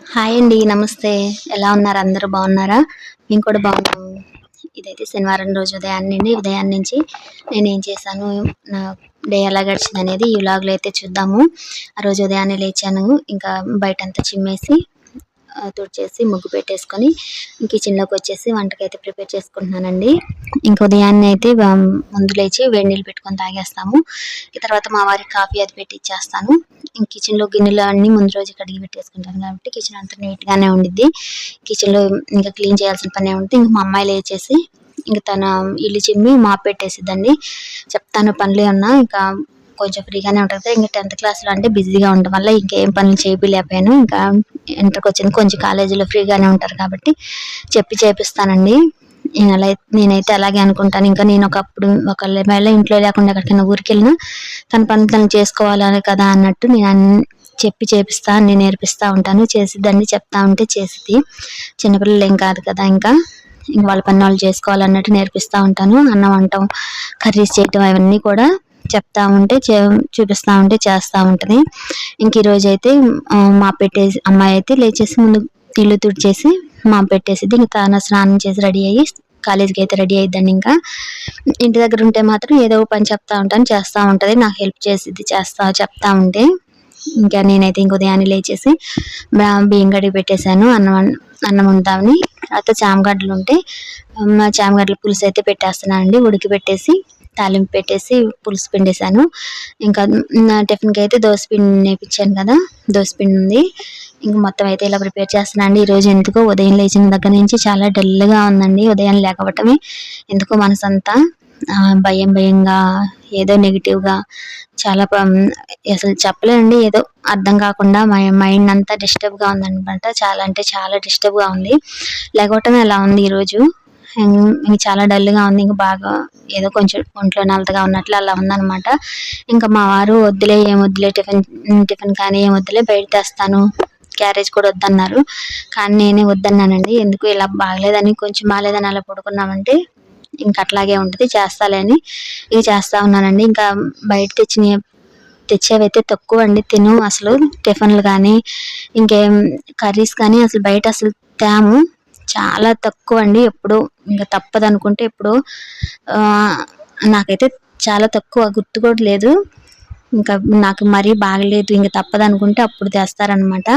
Hi అండి. నమస్తే. ఎలా ఉన్నారు? అందరూ బాగున్నారా? మేము కూడా బాగున్నాము. ఇదైతే శనివారం రోజు ఉదయాన్నించి నేనేం చేశాను, నా డే ఎలా గడిచిందనేది ఈ వ్లాగ్‌లో అయితే చూద్దాము. ఆ రోజు ఉదయాన్నే లేచాను. ఇంకా బయటంతా చిమ్మేసి తుడిచేసి ముగ్గు పెట్టేసుకొని కిచెన్‌లోకొచ్చేసి వంటకైతే ప్రిపేర్ చేసుకుంటున్నానండి. ఇంక ఉదయాన్నే అయితే ముందు లేచి వేడి నీళ్ళు పెట్టుకొని తాగేస్తాము. తర్వాత మా వారికి కాఫీ అది పెట్టిచ్చేస్తాను. కిచెన్‌లో గిన్నెలు అన్నీ ముందు రోజే కడిగి పెట్టేసుకుంటాను కాబట్టి కిచెన్ అంతా నీట్‌గానే ఉండిద్ది. కిచెన్‌లో ఇంకా క్లీన్ చేయాల్సిన పనే ఉంటే ఇంక మా అమ్మాయి లేచేసి ఇంక తన ఇల్లు చిమ్మి మాప్ పెట్టేసిద్దండి. చెప్తాను పనులేమన్నా ఇంకా కొంచెం ఫ్రీగానే ఉంటది కదా! ఇంక 10థ్ క్లాస్‌లో అంటే బిజీగా ఉండడం వల్ల ఇంకేం పనులు చేపియలేకపోయాను. ఇంకా ఇంటర్‌కొచ్చింది కొంచెం కాలేజీలో ఫ్రీగానే ఉంటారు కాబట్టి చెప్పి చేపిస్తానండి. నేనైతే అలాగే అనుకుంటాను. ఇంకా నేను ఒకవేళ ఇంట్లో లేకుండా ఎక్కడికైనా ఊరికెళ్ళినా తన పనులు తను చేసుకోవాలి కదా అన్నట్టు చెప్పి చేపిస్తా, అన్నీ నేర్పిస్తా ఉంటాను. చేసిద్దండి. చెప్తా ఉంటే చేసిద్ది. చిన్నపిల్లలేం కాదు కదా ఇంకా. ఇంక వాళ్ళ పని వాళ్ళు చేసుకోవాలన్నట్టు నేర్పిస్తా ఉంటాను. అన్నం వండటం, కర్రీస్ చేయటం అవన్నీ కూడా చెప్తా ఉంటే చూపిస్తా ఉంటే చేస్తా ఉంటది. ఇంక ఈరోజైతే అమ్మాయి అయితే లేచేసి ముందు ఇల్లు తుడిచేసి మాప్ పెట్టేసిద్ది. ఇంక తను స్నానం చేసి రెడీ అయ్యి కాలేజీకైతే రెడీ అయిద్దండి ఇంకా. ఇంటి దగ్గర ఉంటే మాత్రం ఏదో ఒక పని చెప్తా ఉంటాను. చేస్తా ఉంటది. నాకు హెల్ప్ చేసిద్ది చెప్తా ఉంటే. ఇంకా నేనైతే ఇంక ఉదయాన్నే లేచేసి బియ్యం కడిగి పెట్టేశాను. అన్నం వండుదామని. తర్వాత చామగడ్డలుంటే చామగడ్డల పులుసు అయితే పెట్టేస్తున్నానండి. ఉడకబెట్టేసి తాలింపు పెట్టేసి పులుసు పిండేశాను. ఇంకా టిఫిన్‌కి అయితే దోసపిండి ఏపిచ్చాను కదా! దోసపిండి ఉంది. ఇంక మొత్తం అయితే ఇలా ప్రిపేర్ చేస్తున్నా అండి. ఈరోజు ఎందుకో ఉదయం లేచిన దగ్గర నుంచి చాలా డల్‌గా ఉందండి. ఉదయం లేగవటమే ఎందుకో మనసంతా భయంగా ఏదో నెగెటివ్‌గా చాలా అసలు చెప్పలేనండి. ఏదో అర్థం కాకుండా మైండ్ అంతా డిస్టర్బ్‌గా ఉందనమాట. చాలా అంటే చాలా డిస్టర్బ్‌గా ఉంది. లెగవటమే అలా ఉంది ఈరోజు. ఇంక చాలా డల్‌గా ఉంది. ఇంక బాగా ఏదో కొంచెం ఒంట్లో నలతగా ఉన్నట్లు అలా ఉందనమాట. ఇంకా మా వారు ఏం వద్దులే టిఫిన్ కానీ ఏం వద్దులే బయట తెస్తాను. క్యారేజ్ కూడా వద్దన్నారు. కానీ నేనే వద్దన్నానండి. ఎందుకు ఇలా కొంచెం బాలేదని అలా పడుకున్నామంటే ఇంక అట్లాగే ఉంటది. చేస్తాలే అని ఇవి చేస్తా ఉన్నానండి. ఇంకా బయట తెచ్చేవైతే తక్కువండి. అసలు టిఫిన్‌లు గానీ, ఇంకేం కర్రీస్ కానీ అసలు బయట అసలు తేము. చాలా తక్కువండి. ఎప్పుడో ఇంక తప్పదనుకుంటే ఎప్పుడో నాకైతే చాలా తక్కువ గుర్తు కూడా లేదు. ఇంకా నాకు మరీ బాగలేదు ఇంక తప్పదనుకుంటే అప్పుడు తెస్తారనమాట.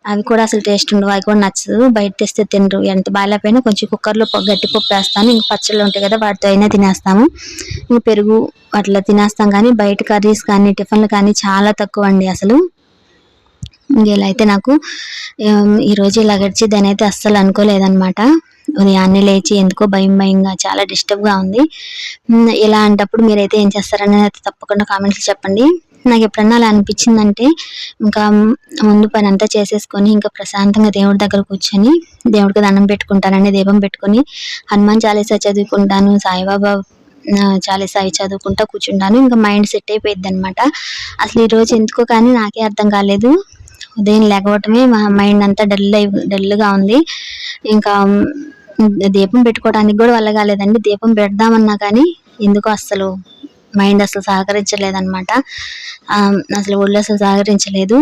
అవి కూడా అసలు టేస్ట్ ఉండవు. అవి కూడా నచ్చదు. బయట తెస్తే తినరు. ఎంత బాలేకపోయినా కొంచెం కుక్కర్‌లో గట్టి పప్పేస్తాను. ఇంక పచ్చళ్ళు ఉంటాయి కదా! వాటితో అయినా తినేస్తాము. ఇంక పెరుగు అట్లా తినేస్తాం కానీ బయట కర్రీస్ కానీ, టిఫిన్‌లు కానీ చాలా తక్కువండి అసలు. ఇలా అయితే నాకు ఈరోజు ఇలా గడిచిద్దనైతే అస్సలు అనుకోలేదనమాట. ఉదయాన్నే లేచి ఎందుకో భయంగా చాలా డిస్టర్బ్‌గా ఉంది. ఇలాంటప్పుడు మీరైతే ఏం చేస్తారనేది తప్పకుండా కామెంట్స్‌లో చెప్పండి. నాకెప్పుడన్నా అలా అనిపించిందంటే ఇంకా ముందు పనంతా చేసేసుకొని ఇంకా ప్రశాంతంగా దేవుడి దగ్గర కూర్చొని దేవుడికి దండం పెట్టుకుంటానండి. దీపం పెట్టుకొని హనుమాన్ చాలీసా చదువుకుంటాను. సాయిబాబా చాలీసా అవి చదువుకుంటా కూర్చుంటాను. ఇంకా మైండ్ సెట్ అయిపోయిద్దనమాట. అసలు ఈరోజు ఎందుకో కానీ నాకే అర్థం కాలేదు. ఉదయం లెగవటమే మైండ్ అంతా డల్‌గా ఉంది. ఇంకా దీపం పెట్టుకోవడానికి కూడా వల్ల కాలేదండి. దీపం పెడదామన్నా కానీ ఎందుకో అస్సలు మైండ్ అసలు సహకరించలేదనమాట. అసలు ఒళ్ళు అసలు సహకరించలేదు.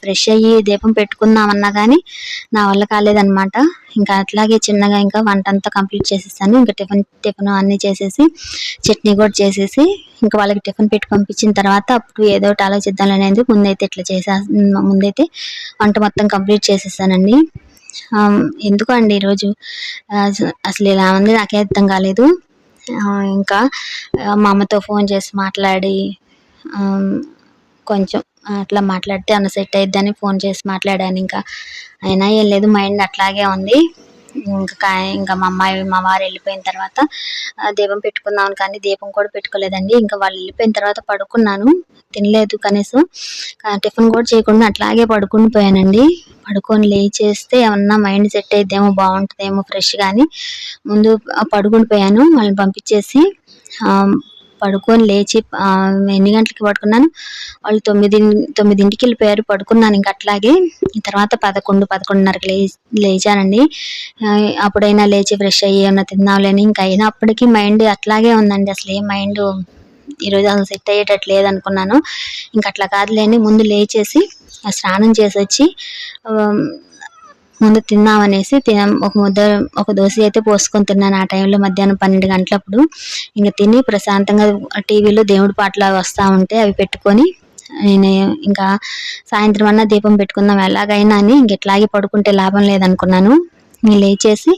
ఫ్రెష్ అయ్యి దీపం పెట్టుకుందామన్నా కానీ నా వల్ల కాలేదనమాట. ఇంకా అట్లాగే చిన్నగా ఇంకా వంటంతా కంప్లీట్ చేసేసాను. ఇంకా టిఫిన్ అన్నీ చేసేసి చట్నీ కూడా చేసేసి ఇంకా వాళ్ళకి టిఫిన్ పెట్టి పంపించిన తర్వాత అప్పుడు ఏదో ఒకటి ఆలోచిద్దాంలే అనేది ముందైతే వంట మొత్తం కంప్లీట్ చేసేసానండి. ఎందుకో అండి ఈరోజు అసలు ఇలా ఉంది నాకే అర్థం కాలేదు. ఇంకా మా అమ్మతో ఫోన్ చేసి మాట్లాడి కొంచెం అట్లా మాట్లాడితే అన్న సెట్ అయిద్దని ఫోన్ చేసి మాట్లాడాను. ఇంకా అయినా ఏం లేదు, మైండ్ అట్లాగే ఉంది. ఇంకా మా వారు వెళ్ళిపోయిన తర్వాత దీపం పెట్టుకుందామని కానీ దీపం కూడా పెట్టుకోలేదండి. ఇంకా వాళ్ళు వెళ్ళిపోయిన తర్వాత పడుకున్నాను. తినలేదు కనీసం. టిఫిన్ కూడా చేయకుండా అట్లాగే పడుకుని పోయానండి. పడుకొని లేచేస్తే ఏమన్నా మైండ్ సెట్ అయిద్దేమో బాగుంటుందేమో ఫ్రెష్‌గా అని ముందు పడుకుని పోయాను. వాళ్ళని పంపించేసి పడుకొని లేచి ఎన్ని గంటలకి పడుకున్నాను, వాళ్ళు 9కి వెళ్ళిపోయారు. పడుకున్నాను ఇంక అట్లాగే. తర్వాత 11:30కి లేచానండి. అప్పుడైనా లేచి ఫ్రెష్ అయ్యి ఏమన్నా తిందాంలే అని ఇంకా అయినా అప్పటికి మైండ్ అట్లాగే ఉందండి. అసలు ఏం మైండ్ ఈరోజు అసలు సెట్ అయ్యేటట్టు లేదనుకున్నాను. ఇంక అట్లా కాదులేండి, ముందు లేచేసి స్నానం చేసి వచ్చి ముందు తిందామనేసి ఒక దోశ అయితే పోసుకొని తిన్నాను ఆ టైంలో, మధ్యాహ్నం 12 గంటలప్పుడు. ఇంకా తిని ప్రశాంతంగా టీవీలో దేవుడి పాటలు వస్తూ ఉంటే అవి పెట్టుకొని నేను ఇంకా సాయంత్రం అన్నా దీపం పెట్టుకుందాం ఎలాగైనా అని, ఇట్లాగే పడుకుంటే లాభం లేదనుకున్నాను. లేచేసి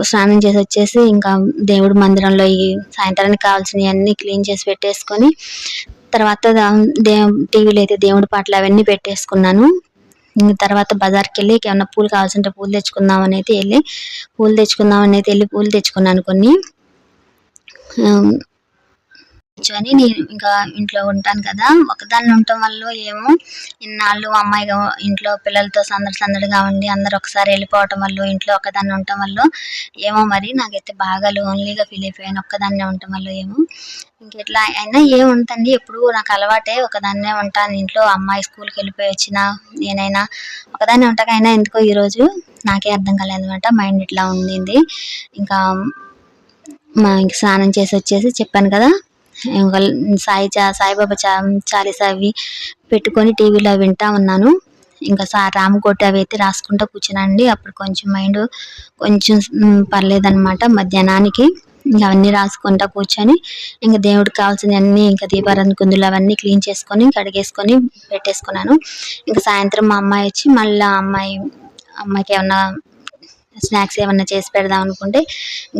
స్నానం చేసి వచ్చేసి ఇంకా దేవుడి మందిరంలో ఈ సాయంత్రానికి కావాల్సినవి అన్నీ క్లీన్ చేసి పెట్టేసుకొని తర్వాత టీవీలో అయితే దేవుడి పాటలు అవన్నీ పెట్టేసుకున్నాను. తర్వాత బజార్కి వెళ్ళి ఏమన్నా పూలు కావాల్సింటే పూలు తెచ్చుకుందామని అయితే వెళ్ళి పూలు తెచ్చుకున్నాను కొన్ని. అని నేను ఇంకా ఇంట్లో ఉంటాను కదా, ఒకదాన్ని ఉండటం వల్ల ఏమో ఇన్నాళ్ళు అమ్మాయిగా ఇంట్లో పిల్లలతో సందడిగా ఉండి అందరు ఒకసారి వెళ్ళిపోవటం వల్ల, ఇంట్లో ఒకదాన్ని ఉండటం వల్ల ఏమో మరి నాకైతే బాగా లోన్లీగా ఫీల్ అయిపోయాను ఒక్కదాన్నే ఉండటం వల్ల. ఏమో ఇంకెట్లా అయినా ఏముంటుంది, ఎప్పుడు నాకు అలవాటే ఒకదాన్నే ఉంటాను ఇంట్లో. అమ్మాయి స్కూల్కి వెళ్ళిపోయి వచ్చినా నేనైనా ఒకదాన్నే ఉంటాకైనా ఎందుకో ఈరోజు నాకే అర్థం కాలేదన్నమాట, మైండ్ ఇట్లా ఉండింది. ఇంకా ఇంక స్నానం చేసి వచ్చేసి చెప్పాను కదా, సాయిబాబా చాలీసా అవి పెట్టుకొని టీవీలో వింటా ఉన్నాను. ఇంకా రామకోటి అవి అయితే రాసుకుంటూ కూర్చున్నానండి. అప్పుడు కొంచెం మైండ్ కొంచెం పర్లేదన్నమాట మధ్యాహ్నానికి. ఇంకా అవన్నీ రాసుకుంటా కూర్చొని ఇంకా దేవుడికి కావాల్సిన అన్ని ఇంకా దీపారాధన కుందులు అవన్నీ క్లీన్ చేసుకొని కడిగేసుకొని పెట్టేసుకున్నాను. ఇంకా సాయంత్రం మా అమ్మాయి వచ్చి మళ్ళీ అమ్మాయికి ఏమన్నా స్నాక్స్ ఏమన్నా చేసి పెడదాం అనుకుంటే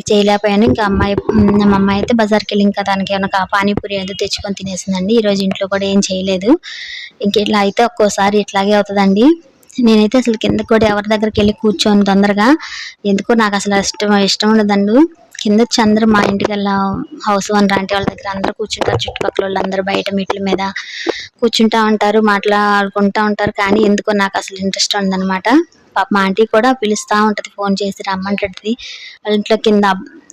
చేయలేకపోయాను. ఇంకా మా అమ్మాయి అయితే బజార్కి వెళ్ళి ఇంకా దానికి ఏమన్నా పానీపూరి ఏదో తెచ్చుకొని తినేసిందండి. ఈరోజు ఇంట్లో కూడా ఏం చేయలేదు. ఇట్లా అయితే ఒక్కోసారి ఇట్లాగే అవుతుందండి. నేనైతే అసలు కింద కూడా ఎవరి దగ్గరికి వెళ్ళి కూర్చోను తొందరగా, ఎందుకో నాకు అసలు ఇష్టం ఉండదండి. కింద వచ్చి అందరూ మా ఇంటికి హౌస్ ఓనర్ ఆంటీ వాళ్ళ దగ్గర అందరూ కూర్చుంటారు, చుట్టుపక్కల వాళ్ళు అందరూ బయట మెట్ల మీద కూర్చుంటా ఉంటారు, మాట్లాడుకుంటా ఉంటారు. కానీ ఎందుకో నాకు అసలు ఇంట్రెస్ట్ ఉండదన్నమాట. పాప మా ఆంటీ కూడా పిలుస్తూ ఉంటుంది, ఫోన్ చేసి రమ్మంటుంది. వాళ్ళ ఇంట్లో కింద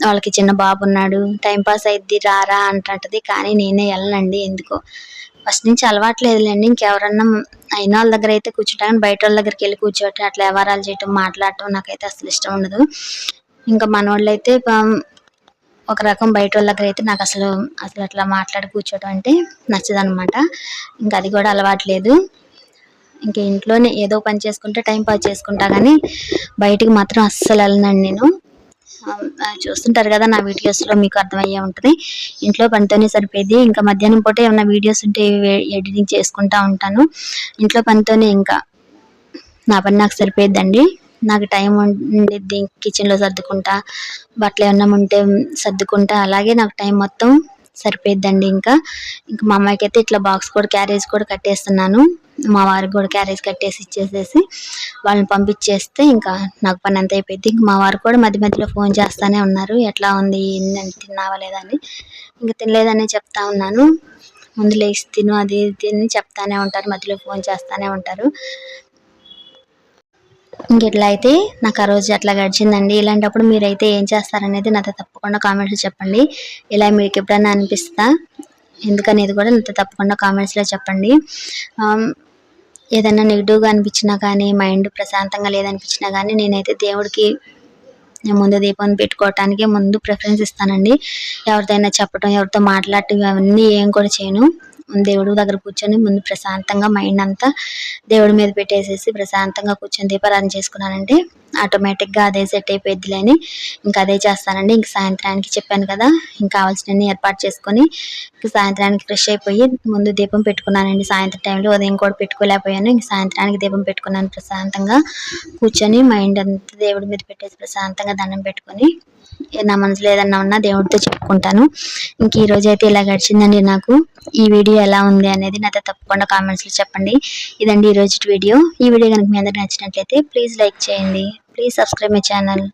వాళ్ళకి చిన్న బాబు ఉన్నాడు, టైం పాస్ అయిద్ది రారా అంటుంటది. కానీ నేనే వెళ్ళనండి, ఎందుకో ఫస్ట్ నుంచి అలవాట్లేదులేండి. ఇంకెవరన్నా అయిన వాళ్ళ దగ్గర అయితే కూర్చుంటాను, బయట వాళ్ళ దగ్గరికి వెళ్ళి కూర్చోటం అట్లా వ్యవహారాలు చేయటం మాట్లాడటం నాకైతే అసలు ఇష్టం ఉండదు. ఇంకా మనోళ్ళు అయితే ఒక రకం, బయట వాళ్ళ దగ్గర అయితే నాకు అసలు అట్లా మాట్లాడి కూర్చోటం అంటే నచ్చదనమాట. ఇంకా అది కూడా అలవాట్లేదు. ఇంకా ఇంట్లోనే ఏదో పని చేసుకుంటే టైం పాస్ చేసుకుంటా, కానీ బయటికి మాత్రం అస్సలు వెళ్ళనండి నేను. చూస్తుంటారు కదా నా వీడియోస్లో, మీకు అర్థమయ్యే ఉంటుంది. ఇంట్లో పనితోనే సరిపోయింది. ఇంకా మధ్యాహ్నం పూట ఏమైనా వీడియోస్ ఉంటే ఎడిటింగ్ చేసుకుంటా ఉంటాను. ఇంట్లో పనితోనే ఇంకా నా పని నాకు సరిపోయిద్దండి. నాకు టైం ఉండిద్ది కిచెన్లో సర్దుకుంటా, బట్టలు ఏమన్నా ఉంటే సర్దుకుంటా, అలాగే నాకు టైం మొత్తం సరిపోయిద్దండి. ఇంకా మా అమ్మాయికి అయితే ఇట్లా బాక్స్ కూడా క్యారేజ్ కూడా కట్టేస్తున్నాను. మా వారికి కూడా క్యారేజ్ కట్టేసి ఇచ్చేసేసి వాళ్ళని పంపించేస్తే ఇంకా నాకు పని అంత అయిపోయింది. ఇంక మా వారు కూడా మధ్య మధ్యలో ఫోన్ చేస్తూనే ఉన్నారు, ఎట్లా ఉంది తిన్నావా లేదా అని. ఇంకా తినలేదని చెప్తా ఉన్నాను. ముందు లేచి తిను అది తిని చెప్తానే ఉంటారు, మధ్యలో ఫోన్ చేస్తూనే ఉంటారు. ఇంకెట్లా అయితే నాకు ఆ రోజు అట్లా గడిచిందండి. ఇలాంటప్పుడు మీరైతే ఏం చేస్తారనేది నాతో తప్పకుండా కామెంట్స్లో చెప్పండి. ఇలా మీకు ఎప్పుడైనా అనిపిస్తా ఎందుకనేది కూడా నాతో తప్పకుండా కామెంట్స్లో చెప్పండి. ఏదైనా నెగిటివ్గా అనిపించినా కానీ, మైండ్ ప్రశాంతంగా లేదనిపించినా కానీ నేనైతే దేవుడికి ముందు దీపం పెట్టుకోవటానికి ముందు ప్రిఫరెన్స్ ఇస్తానండి. ఎవరిదైనా చెప్పడం, ఎవరితో మాట్లాడటం అవన్నీ ఏం కూడా చేయను. దేవుడి దగ్గర కూర్చొని ముందు ప్రశాంతంగా మైండ్ అంతా దేవుడి మీద పెట్టేసేసి ప్రశాంతంగా కూర్చొని దీపారాధన చేసుకున్నానంటే ఆటోమేటిక్గా అదే సెట్ అయిపోయిద్దిలే అని ఇంకా అదే చేస్తానండి. ఇంక సాయంత్రానికి చెప్పాను కదా, ఇంకా కావాల్సినవన్నీ ఏర్పాటు చేసుకొని ఇంక సాయంత్రానికి ఫ్రెష్ అయిపోయి ముందు దీపం పెట్టుకున్నానండి. సాయంత్రం టైంలో ఉదయం కూడా పెట్టుకోలేకపోయాను. ఇంక సాయంత్రానికి దీపం పెట్టుకున్నాను. ప్రశాంతంగా కూర్చొని మైండ్ అంతా దేవుడి మీద పెట్టేసి ప్రశాంతంగా దండం పెట్టుకొని నా మనసులో ఏదన్నా ఉన్నా దేవుడితో చెప్పుకుంటాను. ఇంక ఈ రోజు అయితే ఇలా గడిచిందండి నాకు. ఈ వీడియో ఎలా ఉంది అనేది నాతో తప్పకుండా కామెంట్స్లో చెప్పండి. ఇదండి ఈ రోజు వీడియో. ఈ వీడియో కనుక మీ అందరికి నచ్చినట్లయితే ప్లీజ్ లైక్ చేయండి. Please subscribe my channel.